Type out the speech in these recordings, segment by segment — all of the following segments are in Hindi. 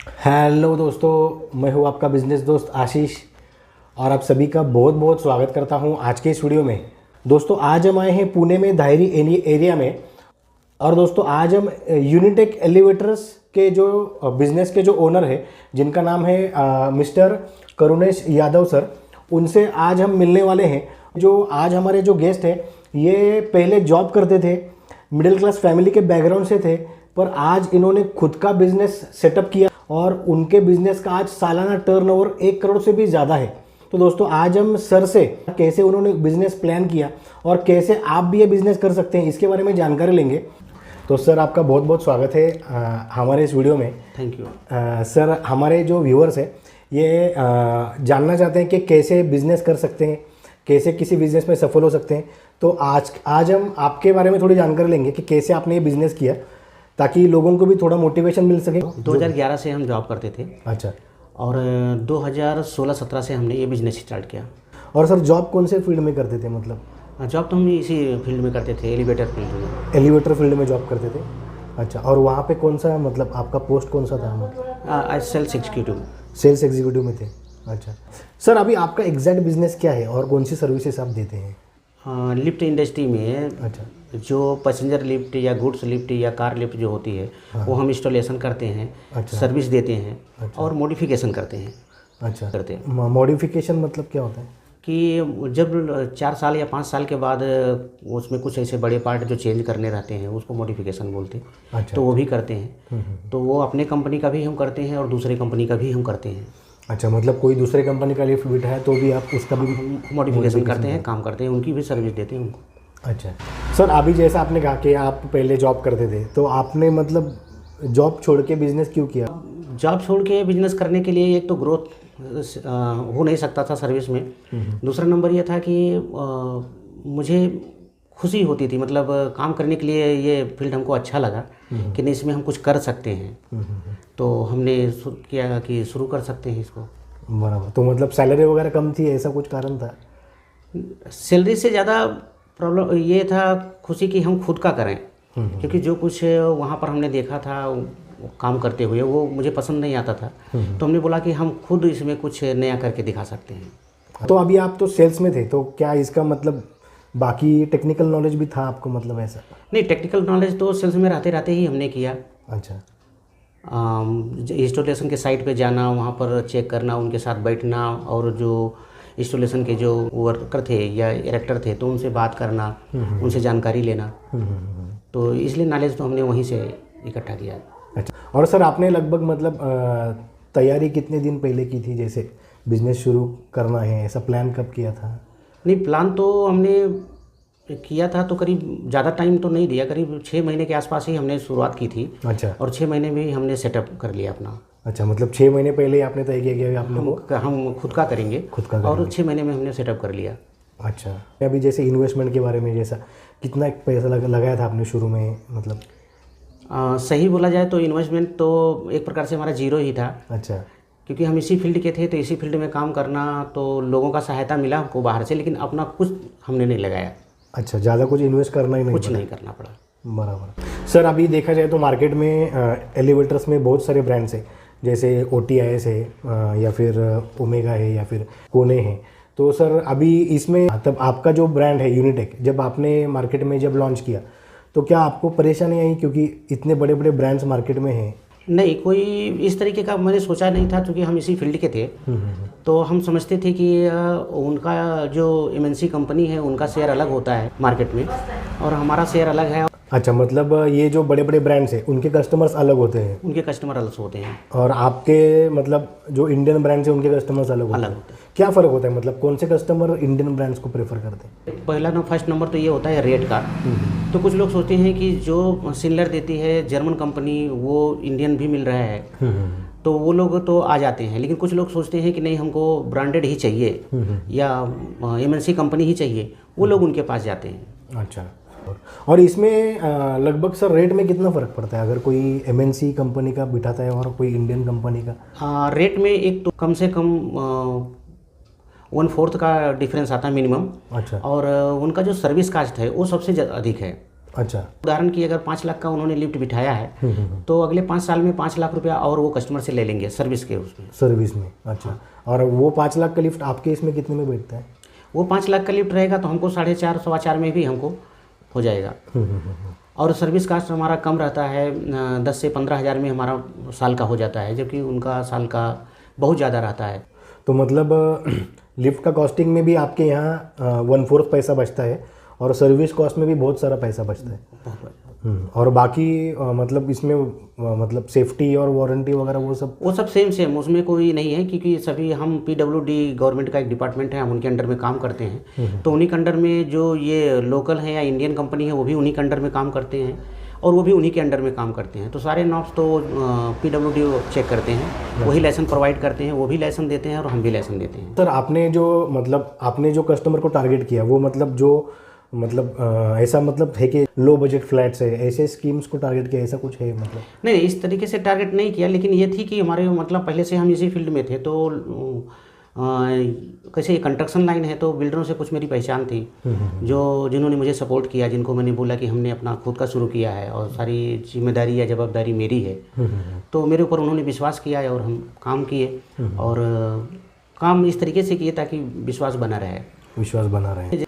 हेलो दोस्तों, मैं हूं आपका बिजनेस दोस्त आशीष और आप सभी का बहुत बहुत स्वागत करता हूं आज के इस वीडियो में। दोस्तों, आज हम आए हैं पुणे में धायरी एरिया में। और दोस्तों, आज हम यूनिटेक एलिवेटर्स के जो बिज़नेस के जो ओनर है, जिनका नाम है मिस्टर करुणेश यादव सर, उनसे आज हम मिलने वाले हैं। जो आज हमारे जो गेस्ट हैं, ये पहले जॉब करते थे, मिडिल क्लास फैमिली के बैकग्राउंड से थे, पर आज इन्होंने खुद का बिजनेस सेटअप किया और उनके बिजनेस का आज सालाना टर्नओवर 1 करोड़ से भी ज़्यादा है। तो दोस्तों, आज हम सर से कैसे उन्होंने बिजनेस प्लान किया और कैसे आप भी ये बिजनेस कर सकते हैं, इसके बारे में जानकारी लेंगे। तो सर, आपका बहुत बहुत स्वागत है हमारे इस वीडियो में। Thank you. सर, हमारे जो व्यूअर्स हैं ये जानना चाहते हैं कि कैसे बिजनेस कर सकते हैं, कैसे किसी बिजनेस में सफल हो सकते हैं। तो आज हम आपके बारे में थोड़ी जानकारी लेंगे कि कैसे आपने ये बिजनेस किया, ताकि लोगों को भी थोड़ा मोटिवेशन मिल सके। 2011 से हम जॉब करते थे। अच्छा। और 2016-17 से हमने ये बिज़नेस स्टार्ट किया। और सर, जॉब कौन से फील्ड में करते थे? मतलब जॉब तो हम इसी फील्ड में करते थे, एलिवेटर फील्ड में। एलिवेटर फील्ड में जॉब करते थे। अच्छा, और वहाँ पे कौन सा, मतलब आपका पोस्ट कौन सा था? मतलब सेल्स एग्जीक्यूटिव। सेल्स एग्जीक्यूटिव में थे। अच्छा सर, अभी आपका एग्जैक्ट बिजनेस क्या है और कौन सी सर्विसेज आप देते हैं? लिफ्ट इंडस्ट्री में अच्छा। जो पैसेंजर लिफ्ट या गुड्स लिफ्ट या कार लिफ्ट जो होती है, वो हम इंस्टॉलेशन करते हैं। अच्छा। सर्विस देते हैं। और मॉडिफिकेशन करते हैं। अच्छा, करते हैं मॉडिफिकेशन मतलब क्या होता है? कि जब 4 साल या 5 साल के बाद उसमें कुछ ऐसे बड़े पार्ट जो चेंज करने रहते हैं, उसको मॉडिफिकेशन बोलते हैं। अच्छा। तो वो भी करते हैं। तो वो अपने कंपनी का भी हम करते हैं और दूसरे कंपनी का भी हम करते हैं। अच्छा, मतलब कोई दूसरे कंपनी का लिफ्ट बिट है तो भी आप उसका भी मॉडिफिकेशन करते हैं, काम करते हैं, उनकी भी सर्विस देते हैं उनको। अच्छा सर, अभी जैसा आपने कहा कि आप पहले जॉब करते थे, तो आपने मतलब जॉब छोड़ के बिजनेस क्यों किया? जॉब छोड़ के बिजनेस करने के लिए एक तो ग्रोथ हो नहीं सकता था सर्विस में। दूसरा नंबर ये था कि मुझे खुशी होती थी, मतलब काम करने के लिए ये फील्ड हमको अच्छा लगा कि नहीं, इसमें हम कुछ कर सकते हैं। तो हमने किया कि शुरू कर सकते हैं इसको। बराबर। तो मतलब सैलरी वगैरह कम थी, ऐसा कुछ कारण था? सैलरी से ज़्यादा प्रॉब्लम ये था, खुशी कि हम खुद का करें। क्योंकि जो कुछ वहाँ पर हमने देखा था काम करते हुए, वो मुझे पसंद नहीं आता था। तो हमने बोला कि हम खुद इसमें कुछ नया करके दिखा सकते हैं। तो अभी आप तो सेल्स में थे, तो क्या इसका मतलब बाकी टेक्निकल नॉलेज भी था आपको, मतलब ऐसा? नहीं, टेक्निकल नॉलेज तो सेल्स में रहते रहते ही हमने किया। अच्छा। इंस्टॉलेशन के साइट पे जाना, वहाँ पर चेक करना, उनके साथ बैठना, और जो इंस्टॉलेशन के जो वर्कर थे या एरेक्टर थे, तो उनसे बात करना, उनसे जानकारी लेना। तो इसलिए नॉलेज तो हमने वहीं से इकट्ठा किया। अच्छा, और सर आपने लगभग मतलब तैयारी कितने दिन पहले की थी, जैसे बिजनेस शुरू करना है, ऐसा प्लान कब किया था? नहीं, प्लान तो हमने किया था, तो करीब ज़्यादा टाइम तो नहीं दिया, करीब 6 महीने के आसपास ही हमने शुरुआत की थी। अच्छा। और 6 महीने में ही हमने सेटअप कर लिया अपना। अच्छा, मतलब 6 महीने पहले ही आपने तय किया कि आपने हम खुद का करेंगे। खुद का और 6 महीने में हमने सेटअप कर लिया। अच्छा। अभी जैसे इन्वेस्टमेंट के बारे में, जैसा कितना पैसा लगाया था आपने शुरू में, मतलब? सही बोला जाए तो इन्वेस्टमेंट तो एक प्रकार से हमारा जीरो ही था। अच्छा। क्योंकि हम इसी फील्ड के थे, तो इसी फील्ड में काम करना, तो लोगों का सहायता मिला हमको बाहर से, लेकिन अपना कुछ हमने नहीं लगाया। अच्छा, ज़्यादा कुछ इन्वेस्ट करना ही नहीं कुछ नहीं करना पड़ा। बराबर। सर, अभी देखा जाए तो मार्केट में एलिवेटर्स में बहुत सारे ब्रांड्स हैं, जैसे OTIS है, या फिर ओमेगा है, या फिर कोने है। तो सर, अभी इसमें तब आपका जो ब्रांड है यूनिटेक, जब आपने मार्केट में जब लॉन्च किया, तो क्या आपको परेशानी आई, क्योंकि इतने बड़े बड़े ब्रांड्स मार्केट में हैं? नहीं, कोई इस तरीके का मैंने सोचा नहीं था, क्योंकि हम इसी फील्ड के थे। तो हम समझते थे कि उनका जो MNC कंपनी है, उनका शेयर अलग होता है मार्केट में, और हमारा शेयर अलग है। अच्छा, मतलब ये जो बड़े बड़े ब्रांड्स हैं उनके कस्टमर्स अलग होते हैं? उनके कस्टमर अलग होते हैं। और आपके मतलब जो इंडियन ब्रांड्स हैं उनके कस्टमर्स अलग होते हैं? क्या फ़र्क होता है, मतलब कौन से कस्टमर इंडियन ब्रांड्स को प्रेफर करते हैं? पहला फर्स्ट नंबर तो ये होता है रेट का। तो कुछ लोग सोचते हैं कि जो सिलर देती है जर्मन कंपनी, वो इंडियन भी मिल रहा है, तो वो लोग तो आ जाते हैं। लेकिन कुछ लोग सोचते हैं कि नहीं, हमको ब्रांडेड ही चाहिए या MNC कंपनी ही चाहिए, वो लोग उनके पास जाते हैं। अच्छा। और इसमें लगभग सर रेट में कितना फ़र्क पड़ता है, अगर कोई MNC कंपनी का बिठाता है और कोई इंडियन कंपनी का? रेट में एक तो कम से कम 1/4 का डिफरेंस आता है मिनिमम। अच्छा। और उनका जो सर्विस कास्ट है वो सबसे अधिक है। अच्छा। उदाहरण की अगर 5 लाख का उन्होंने लिफ्ट बिठाया है तो अगले 5 साल में 5 लाख रुपया और वो कस्टमर से ले लेंगे सर्विस के उसमें। सर्विस में, अच्छा। और वो 5 लाख का लिफ्ट आपके इसमें कितने में बैठता है? वो 5 लाख का लिफ्ट रहेगा तो हमको 4.5 सवा 4 में भी हमको हो जाएगा। और सर्विस कास्ट हमारा कम रहता है, 10 से 15 हज़ार में हमारा साल का हो जाता है, जबकि उनका साल का बहुत ज़्यादा रहता है। तो मतलब लिफ्ट का कॉस्टिंग में भी आपके यहाँ 1/4 पैसा बचता है और सर्विस कॉस्ट में भी बहुत सारा पैसा बचता है। और बाकी मतलब इसमें मतलब सेफ्टी और वारंटी वगैरह वो सब सेम उसमें कोई नहीं है, क्योंकि सभी हम PWD गवर्नमेंट का एक डिपार्टमेंट है, हम उनके अंडर में काम करते हैं। तो उन्हीं के अंडर में जो ये लोकल है या इंडियन कंपनी है वो भी उन्हीं के अंडर में काम करते हैं और वो भी उन्हीं के अंडर में काम करते हैं। तो सारे नॉब्स तो PWD चेक करते हैं, वही लाइसेंस प्रोवाइड करते हैं, वो भी लाइसेंस देते हैं और हम भी लाइसेंस देते हैं। सर आपने जो कस्टमर को टारगेट किया वो ऐसा मतलब है कि लो बजट फ्लैट्स है, ऐसे स्कीम्स को टारगेट किया, ऐसा कुछ है मतलब? नहीं, इस तरीके से टारगेट नहीं किया, लेकिन ये थी कि हमारे मतलब पहले से हम इसी फील्ड में थे, तो कैसे कंस्ट्रक्शन लाइन है तो बिल्डरों से कुछ मेरी पहचान थी, जिन्होंने मुझे सपोर्ट किया, जिनको मैंने बोला कि हमने अपना खुद का शुरू किया है और सारी जिम्मेदारी या जवाबदारी मेरी है। तो मेरे ऊपर उन्होंने विश्वास किया है और हम काम किए और काम इस तरीके से किए ताकि विश्वास बना रहे।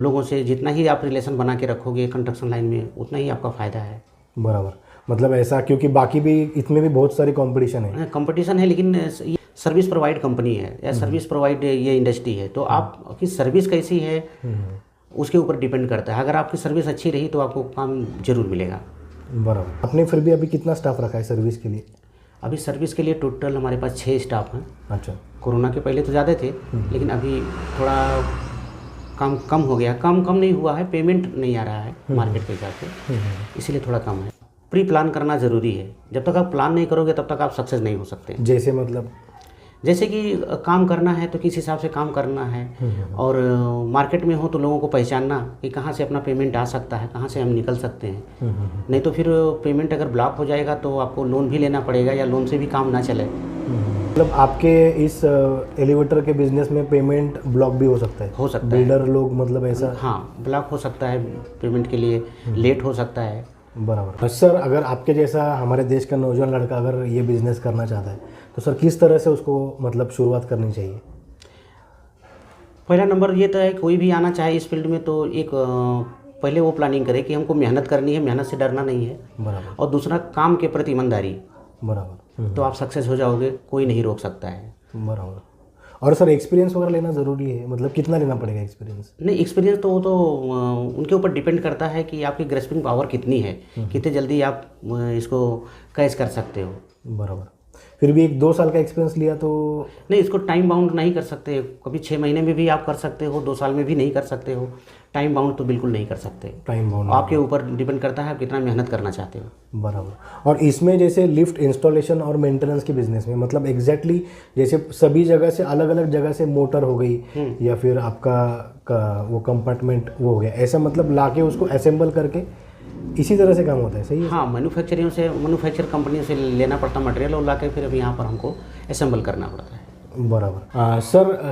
लोगों से जितना ही आप रिलेशन बना के रखोगे कंस्ट्रक्शन लाइन में उतना ही आपका फ़ायदा है। बराबर, मतलब ऐसा, क्योंकि बाकी भी इसमें भी बहुत सारी कंपटीशन है, लेकिन सर्विस प्रोवाइड कंपनी है या सर्विस प्रोवाइड ये इंडस्ट्री है, तो आपकी सर्विस कैसी है उसके ऊपर डिपेंड करता है। अगर आपकी सर्विस अच्छी रही तो आपको काम जरूर मिलेगा। बराबर। आपने फिर भी अभी कितना स्टाफ रखा है सर्विस के लिए? अभी सर्विस के लिए टोटल हमारे पास 6 स्टाफ हैं। अच्छा। कोरोना के पहले तो ज़्यादा थे, लेकिन अभी थोड़ा काम कम हो गया। कम नहीं हुआ है, पेमेंट नहीं आ रहा है मार्केट के हिसाब से, इसीलिए थोड़ा कम है। प्री प्लान करना ज़रूरी है, जब तक आप प्लान नहीं करोगे तब तक आप सक्सेस नहीं हो सकते। जैसे कि काम करना है तो किस हिसाब से काम करना है, और मार्केट में हो तो लोगों को पहचानना कि कहाँ से अपना पेमेंट आ सकता है, कहाँ से हम निकल सकते हैं। नहीं तो फिर पेमेंट अगर ब्लॉक हो जाएगा तो आपको लोन भी लेना पड़ेगा या लोन से भी काम ना चले। मतलब आपके इस एलिवेटर के बिजनेस में पेमेंट ब्लॉक भी हो सकता है? बिल्डर लोग मतलब ऐसा? हाँ, ब्लॉक हो सकता है, पेमेंट के लिए लेट हो सकता है। बराबर। सर, अगर आपके जैसा हमारे देश का नौजवान लड़का अगर ये बिज़नेस करना चाहता है तो सर किस तरह से उसको मतलब शुरुआत करनी चाहिए? पहला नंबर ये तो है, कोई भी आना चाहे इस फील्ड में तो एक पहले वो प्लानिंग करे कि हमको मेहनत करनी है, मेहनत से डरना नहीं है। बराबर। और दूसरा काम के प्रति ईमानदारी। बराबर। तो आप सक्सेस हो जाओगे, कोई नहीं रोक सकता है। बराबर। और सर एक्सपीरियंस वगैरह लेना ज़रूरी है, मतलब कितना लेना पड़ेगा एक्सपीरियंस? नहीं, एक्सपीरियंस तो वो तो उनके ऊपर डिपेंड करता है कि आपकी ग्रेस्पिंग पावर कितनी है, कितने जल्दी आप इसको कैच कर सकते हो। बराबर। फिर भी 1-2 साल का एक्सपीरियंस लिया तो? नहीं, इसको टाइम बाउंड नहीं कर सकते। कभी 6 महीने में भी आप कर सकते हो, 2 साल में भी नहीं कर सकते हो। टाइम बाउंड तो बिल्कुल नहीं कर सकते। टाइम बाउंड आपके ऊपर डिपेंड करता है आप कितना मेहनत करना चाहते हो। बराबर। और इसमें जैसे लिफ्ट इंस्टॉलेशन और मेंटेनेंस के बिजनेस में मतलब एग्जैक्टली जैसे सभी जगह से अलग अलग जगह से मोटर हो गई या फिर आपका वो कंपार्टमेंट वो हो गया, ऐसा मतलब लाके उसको असेंबल करके इसी तरह से काम होता है? सही है। हाँ, मैन्युफैक्चर कंपनियों से लेना पड़ता मटेरियल और लाके फिर अभी यहाँ पर हमको असेंबल करना पड़ता है। बराबर।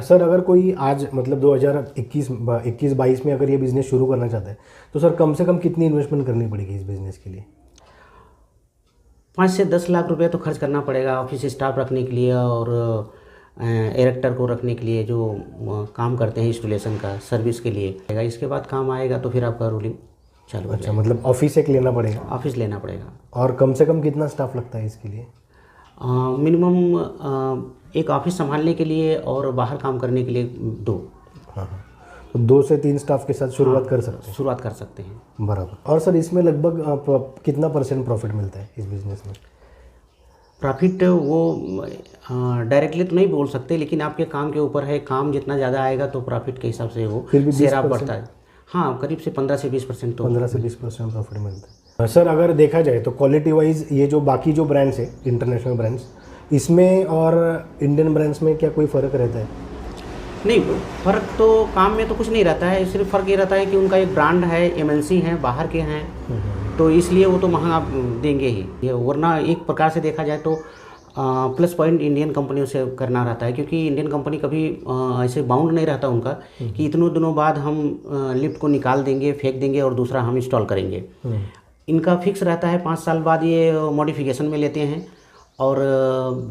सर अगर कोई आज मतलब 2021-22 में अगर ये बिज़नेस शुरू करना चाहता है तो सर कम से कम कितनी इन्वेस्टमेंट करनी पड़ेगी इस बिज़नेस के लिए? 5 से 10 लाख रुपये तो खर्च करना पड़ेगा ऑफिस स्टाफ रखने के लिए और एरेक्टर को रखने के लिए जो काम करते हैं इंस्टॉलेशन का, सर्विस के लिए। इसके बाद काम आएगा तो फिर आपका रूलिंग चालू। अच्छा, मतलब ऑफिस एक लेना पड़ेगा? ऑफिस लेना पड़ेगा। और कम से कम कितना स्टाफ लगता है इसके लिए? मिनिमम एक ऑफिस संभालने के लिए और बाहर काम करने के लिए 2। हाँ, तो 2 से 3 स्टाफ के साथ शुरुआत कर सकते हैं। बराबर। और सर इसमें लगभग कितना % प्रॉफिट मिलता है इस बिज़नेस में? प्रॉफिट वो डायरेक्टली तो नहीं बोल सकते, लेकिन आपके काम के ऊपर है। काम जितना ज़्यादा आएगा तो प्रॉफिट के हिसाब से वो शेयर आप बढ़ता है। हाँ, करीब से 15 से 20% तो 15 से 20% प्रॉफिट मिलता है। सर अगर देखा जाए तो क्वालिटी वाइज ये जो बाकी जो ब्रांड्स है इंटरनेशनल ब्रांड्स, इसमें और इंडियन ब्रांड्स में क्या कोई फ़र्क रहता है? नहीं, फ़र्क तो काम में तो कुछ नहीं रहता है। सिर्फ फ़र्क ये रहता है कि उनका एक ब्रांड है, MNC हैं, बाहर के हैं, तो इसलिए वो तो महंगा देंगे ही। ये वरना एक प्रकार से देखा जाए तो प्लस पॉइंट इंडियन कंपनियों से करना रहता है, क्योंकि इंडियन कंपनी कभी ऐसे बाउंड नहीं रहता उनका कि इतनों दिनों बाद हम लिफ्ट को निकाल देंगे, फेंक देंगे और दूसरा हम इंस्टॉल करेंगे। इनका फिक्स रहता है 5 साल बाद ये मॉडिफिकेशन में लेते हैं, और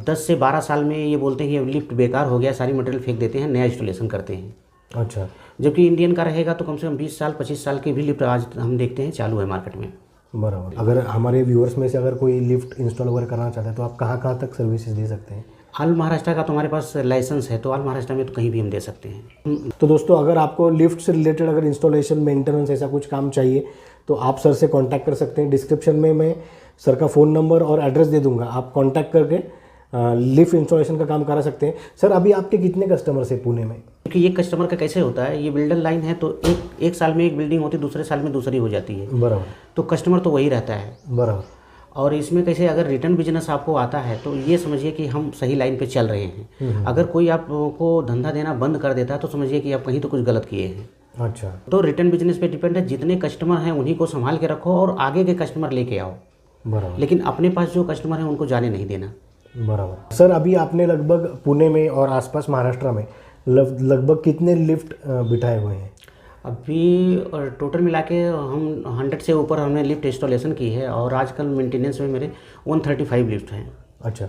10 से 12 साल में ये बोलते हैं कि अब लिफ्ट बेकार हो गया, सारी मटेरियल फेंक देते हैं, नया इंस्टॉलेशन करते हैं। अच्छा। जबकि इंडियन का रहेगा तो कम से कम 20 साल 25 साल की भी लिफ्ट आज हम देखते हैं चालू है मार्केट में। बराबर। अगर हमारे व्यूअर्स में से अगर कोई लिफ्ट इंस्टॉल वगैरह करना चाहता है तो आप कहाँ कहाँ तक सर्विसेज दे सकते हैं? ऑल महाराष्ट्र का तो हमारे पास लाइसेंस है, तो ऑल महाराष्ट्र में तो कहीं भी हम दे सकते हैं। तो दोस्तों, अगर आपको लिफ्ट से रिलेटेड अगर इंस्टॉलेशन, मेंटेनेंस ऐसा कुछ काम चाहिए तो आप सर से कांटेक्ट कर सकते हैं। डिस्क्रिप्शन में मैं सर का फ़ोन नंबर और एड्रेस दे दूंगा, आप कांटेक्ट करके लिफ्ट इंस्टॉलेशन का काम करा सकते हैं। सर, अभी आपके कितने कस्टमर्स हैं पुणे में? क्योंकि एक कस्टमर का कैसे होता है, ये बिल्डर लाइन है तो एक साल में एक बिल्डिंग होती है, दूसरे साल में दूसरी हो जाती है। बराबर। तो कस्टमर तो वही रहता है। बराबर। और इसमें कैसे अगर रिटर्न बिजनेस आपको आता है तो ये समझिए कि हम सही लाइन पे चल रहे हैं। अगर कोई आपको धंधा देना बंद कर देता है तो समझिए कि आप कहीं तो कुछ गलत किए हैं। अच्छा। तो रिटर्न बिजनेस पे डिपेंड है, जितने कस्टमर हैं उन्हीं को संभाल के रखो और आगे के कस्टमर लेके आओ। बराबर। लेकिन अपने पास जो कस्टमर हैं उनको जाने नहीं देना। बराबर। सर, अभी आपने लगभग पुणे में और आसपास महाराष्ट्र में लगभग कितने लिफ्ट बिठाए हुए हैं? अभी टोटल मिला के हम 100 से ऊपर हमने लिफ्ट इंस्टॉलेशन की है, और आजकल मेंटेनेंस में मेरे 135 लिफ्ट हैं। अच्छा,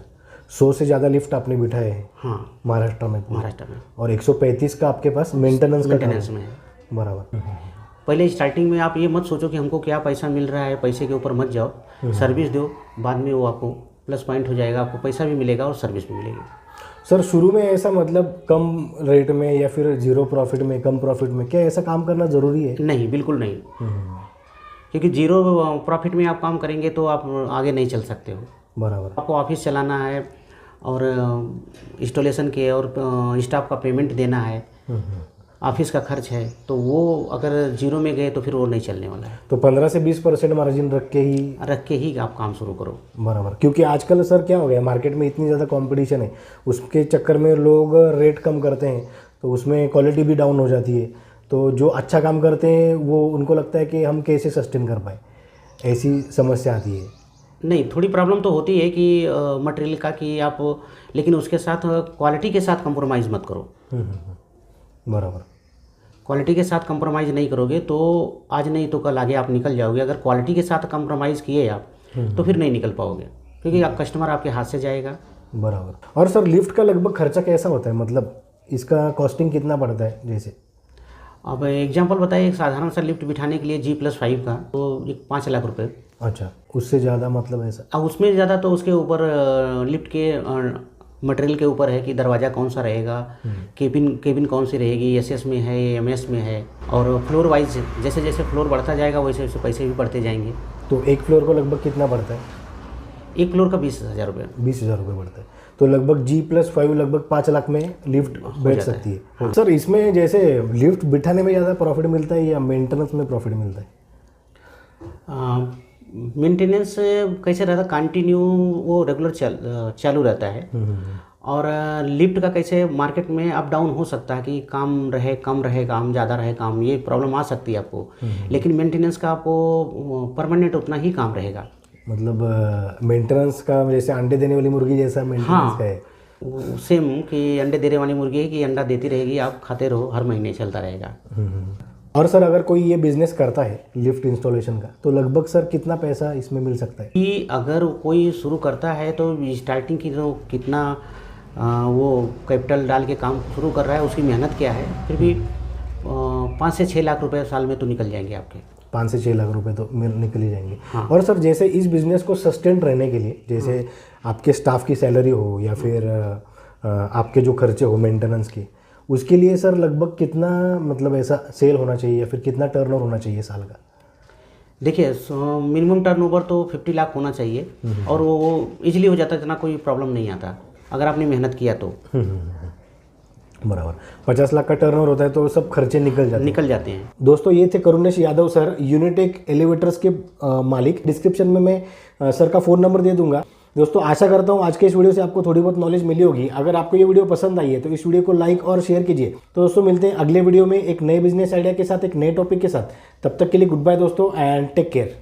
100 से ज़्यादा लिफ्ट आपने बिठाए हैं? हाँ, महाराष्ट्र में? महाराष्ट्र में। और 135 का आपके पास मेंटेनेंस में है। बराबर। पहले स्टार्टिंग में आप ये मत सोचो कि हमको क्या पैसा मिल रहा है, पैसे के ऊपर मत जाओ, सर्विस दो, बाद में वो आपको प्लस पॉइंट हो जाएगा, आपको पैसा भी मिलेगा और सर्विस भी मिलेगी। सर, शुरू में ऐसा मतलब कम रेट में या फिर जीरो प्रॉफिट में, कम प्रॉफिट में, क्या ऐसा काम करना ज़रूरी है? नहीं, बिल्कुल नहीं। क्योंकि जीरो प्रॉफिट में आप काम करेंगे तो आप आगे नहीं चल सकते हो। बराबर। आपको ऑफिस चलाना है और इंस्टॉलेशन के और स्टाफ का पेमेंट देना है, ऑफिस का खर्च है, तो वो अगर जीरो में गए तो फिर वो नहीं चलने वाला है। तो 15 से 20% मार्जिन रख के ही आप काम शुरू करो। बराबर। क्योंकि आजकल सर क्या हो गया, मार्केट में इतनी ज़्यादा कंपटीशन है, उसके चक्कर में लोग रेट कम करते हैं तो उसमें क्वालिटी भी डाउन हो जाती है। तो जो अच्छा काम करते हैं वो उनको लगता है कि हम कैसे सस्टेन कर पाए, ऐसी समस्या आती है। नहीं, थोड़ी प्रॉब्लम तो होती है कि मटेरियल का कि आप, लेकिन उसके साथ क्वालिटी के साथ कंप्रोमाइज़ मत करो। बराबर। क्वालिटी के साथ कंप्रोमाइज़ नहीं करोगे तो आज नहीं तो कल आगे आप निकल जाओगे। अगर क्वालिटी के साथ कंप्रोमाइज़ किए आप तो फिर नहीं निकल पाओगे, क्योंकि आप कस्टमर आपके हाथ से जाएगा। बराबर। और सर, लिफ्ट का लगभग खर्चा कैसा होता है, मतलब इसका कॉस्टिंग कितना पड़ता है? जैसे अब एग्जांपल बताइए, एक साधारण सा लिफ्ट बिठाने के लिए G+5 का तो 5 लाख रुपए। अच्छा, उससे ज़्यादा मतलब ऐसा? अब उसमें ज़्यादा तो उसके ऊपर लिफ्ट के मटेरियल के ऊपर है कि दरवाज़ा कौन सा रहेगा, केबिन कौन सी रहेगी, एसएस में है, एमएस में है, और फ्लोर वाइज जैसे जैसे फ्लोर बढ़ता जाएगा वैसे वैसे पैसे भी बढ़ते जाएंगे। तो एक फ्लोर को लगभग कितना पड़ता है? एक फ्लोर का 20,000 रुपये। 20,000 रुपये पड़ता है। तो लगभग G+5 लगभग 5 लाख में लिफ्ट बैठ सकती है। हाँ। सर, इसमें जैसे लिफ्ट बिठाने में ज़्यादा प्रॉफिट मिलता है या मेंटेनेंस में प्रॉफिट मिलता है? मेंटेनेंस कैसे रहता है, कंटिन्यू वो रेगुलर चालू रहता है। और लिफ्ट का कैसे मार्केट में अप डाउन हो सकता है कि काम रहे, कम रहे काम, ज़्यादा रहे काम, ये प्रॉब्लम आ सकती है आपको। लेकिन मेंटेनेंस का आपको परमानेंट उतना ही काम रहेगा। मतलब मेंटेनेंस का जैसे अंडे देने वाली मुर्गी जैसा मेंटेनेंस का है? सेम कि अंडे देने वाली मुर्गी है कि अंडा देती रहेगी, आप खाते रहो, हर महीने चलता रहेगा। और सर, अगर कोई ये बिजनेस करता है लिफ्ट इंस्टॉलेशन का तो लगभग सर कितना पैसा इसमें मिल सकता है? कि अगर कोई शुरू करता है तो स्टार्टिंग की जो कितना वो कैपिटल डाल के काम शुरू कर रहा है, उसकी मेहनत क्या है, फिर भी 5 से 6 लाख रुपए साल में तो निकल जाएंगे आपके। 5 से 6 लाख रुपए तो निकल ही जाएंगे। हाँ। और सर, जैसे इस बिज़नेस को सस्टेन रहने के लिए, जैसे आपके स्टाफ की सैलरी हो या फिर आपके जो खर्चे हो मेंटेनेंस की, उसके लिए सर लगभग कितना मतलब ऐसा सेल होना चाहिए या फिर कितना टर्नओवर होना चाहिए साल का? देखिए, मिनिमम टर्नओवर तो 50 लाख होना चाहिए, और वो इजीली हो जाता है, इतना कोई प्रॉब्लम नहीं आता अगर आपने मेहनत किया तो। बराबर। 50 लाख का टर्नओवर होता है तो सब खर्चे निकल जाते हैं। दोस्तों, ये थे करुणेश यादव सर, यूनिटेक एलिवेटर्स के मालिक। डिस्क्रिप्शन में मैं सर का फ़ोन नंबर दे दूंगा। दोस्तों, आशा करता हूँ आज के इस वीडियो से आपको थोड़ी बहुत नॉलेज मिली होगी। अगर आपको ये वीडियो पसंद आई है तो इस वीडियो को लाइक और शेयर कीजिए। तो दोस्तों, मिलते हैं अगले वीडियो में एक नए बिजनेस आइडिया के साथ, एक नए टॉपिक के साथ। तब तक के लिए गुड बाय दोस्तों, एंड टेक केयर।